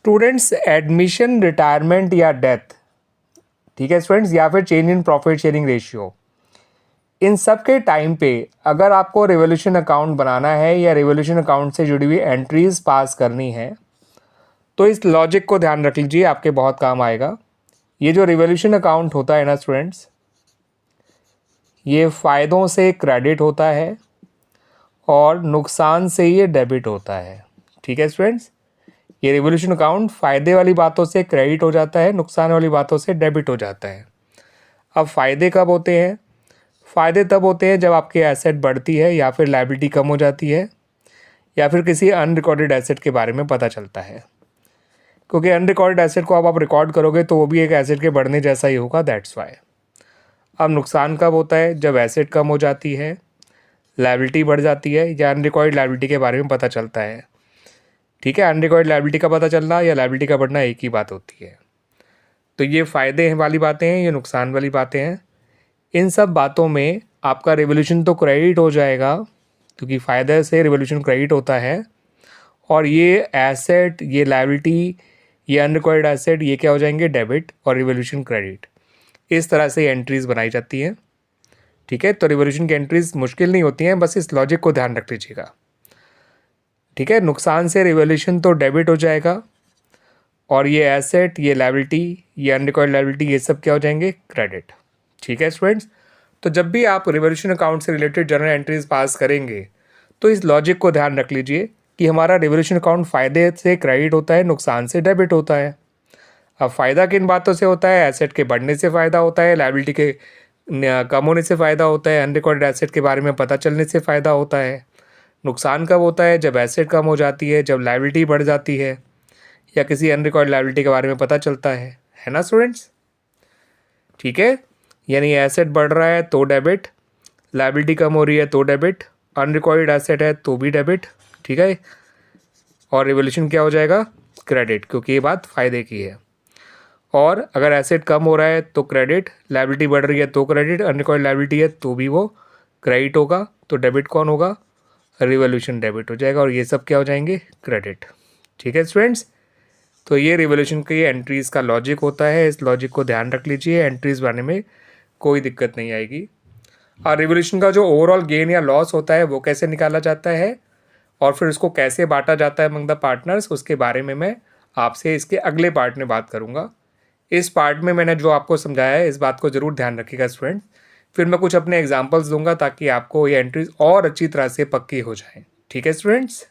Students admission, retirement या death, ठीक है स्टूडेंट्स, या फिर change in profit sharing ratio, इन सब के टाइम पे अगर आपको रिवोल्यूशन अकाउंट बनाना है या रिवोल्यूशन अकाउंट से जुड़ी हुई एंट्रीज पास करनी है तो इस लॉजिक को ध्यान रख लीजिए, आपके बहुत काम आएगा। ये जो रिवोल्यूशन अकाउंट होता है ना स्टूडेंट्स, ये फ़ायदों से क्रेडिट होता है और नुकसान से ये डेबिट होता है। ठीक है स्टूडेंट्स, ये रिवोल्यूशन अकाउंट फ़ायदे वाली बातों से क्रेडिट हो जाता है, नुकसान वाली बातों से डेबिट हो जाता है। अब फ़ायदे कब होते हैं? फ़ायदे तब होते हैं जब आपकी एसेट बढ़ती है या फिर लायबिलिटी कम हो जाती है या फिर किसी अनरिकॉर्डेड एसेट के बारे में पता चलता है, क्योंकि अनरिकॉर्डेड एसेट को अब आप रिकॉर्ड करोगे तो वो भी एक एसेट के बढ़ने जैसा ही होगा, दैट्स वाई। अब नुकसान कब होता है? जब एसेट कम हो जाती है, लायबिलिटी बढ़ जाती है या अनरिकॉर्डेड लायबिलिटी के बारे में पता चलता है। ठीक है, अनरिकॉर्डेड लायबिलिटी का पता चलना या लायबिलिटी का बढ़ना एक ही बात होती है। तो ये फ़ायदे वाली बातें हैं, ये नुकसान वाली बातें हैं। इन सब बातों में आपका रिवोल्यूशन तो क्रेडिट हो जाएगा, क्योंकि फ़ायदे से रिवोल्यूशन क्रेडिट होता है, और ये एसेट, ये लायबिलिटी, ये अनरिकॉर्डेड एसेट, ये क्या हो जाएंगे? डेबिट और रिवोल्यूशन क्रेडिट। इस तरह से एंट्रीज़ बनाई जाती हैं। ठीक है, तो रिवोल्यूशन की एंट्रीज़ मुश्किल नहीं होती हैं, बस इस लॉजिक को ध्यान रख लीजिएगा। ठीक है, नुकसान से रिवोल्यूशन तो डेबिट हो जाएगा और ये एसेट, ये लायबिलिटी, ये अनरिकॉर्डेड लायबिलिटी, ये सब क्या हो जाएंगे? क्रेडिट। ठीक है स्टूडेंट्स, तो जब भी आप रिवोल्यूशन अकाउंट से रिलेटेड जर्नल एंट्रीज पास करेंगे तो इस लॉजिक को ध्यान रख लीजिए कि हमारा रिवोल्यूशन अकाउंट फ़ायदे से क्रेडिट होता है, नुकसान से डेबिट होता है। अब फ़ायदा किन बातों से होता है? एसेट के बढ़ने से फ़ायदा होता है, लायबिलिटी के कम होने से फ़ायदा होता है, अनरिकॉर्डेड एसेट के बारे में पता चलने से फ़ायदा होता है। नुकसान कब होता है? जब एसेट कम हो जाती है, जब लायबिलिटी बढ़ जाती है या किसी अनरिकॉर्डेड लायबिलिटी के बारे में पता चलता है ना स्टूडेंट्स? ठीक है, यानी एसेट बढ़ रहा है तो डेबिट, लायबिलिटी कम हो रही है तो डेबिट, अनरिकॉर्डेड एसेट है तो भी डेबिट। ठीक है, और रिवोल्यूशन क्या हो जाएगा? क्रेडिट, क्योंकि ये बात फ़ायदे की है। और अगर एसेट कम हो रहा है तो क्रेडिट, लायबिलिटी बढ़ रही है तो क्रेडिट, अनरिकॉर्डेड लायबिलिटी है तो भी वो क्रेडिट होगा, तो डेबिट कौन होगा? रिवोल्यूशन डेबिट हो जाएगा, और ये सब क्या हो जाएंगे? क्रेडिट। ठीक है स्टूडेंट्स, तो ये रिवोल्यूशन की एंट्रीज़ का लॉजिक होता है, इस लॉजिक को ध्यान रख लीजिए, एंट्रीज़ बनाने में कोई दिक्कत नहीं आएगी। और रिवोल्यूशन का जो ओवरऑल गेन या लॉस होता है वो कैसे निकाला जाता है और फिर उसको कैसे बांटा जाता है अमंग द पार्टनर्स, उसके बारे में मैं आपसे इसके अगले पार्ट में बात करूँगा। इस पार्ट में मैंने जो आपको समझाया है इस बात को ज़रूर ध्यान रखिएगा स्टूडेंट। फिर मैं कुछ अपने एग्जाम्पल्स दूंगा ताकि आपको ये एंट्रीज और अच्छी तरह से पक्की हो जाएं। ठीक है स्टूडेंट्स।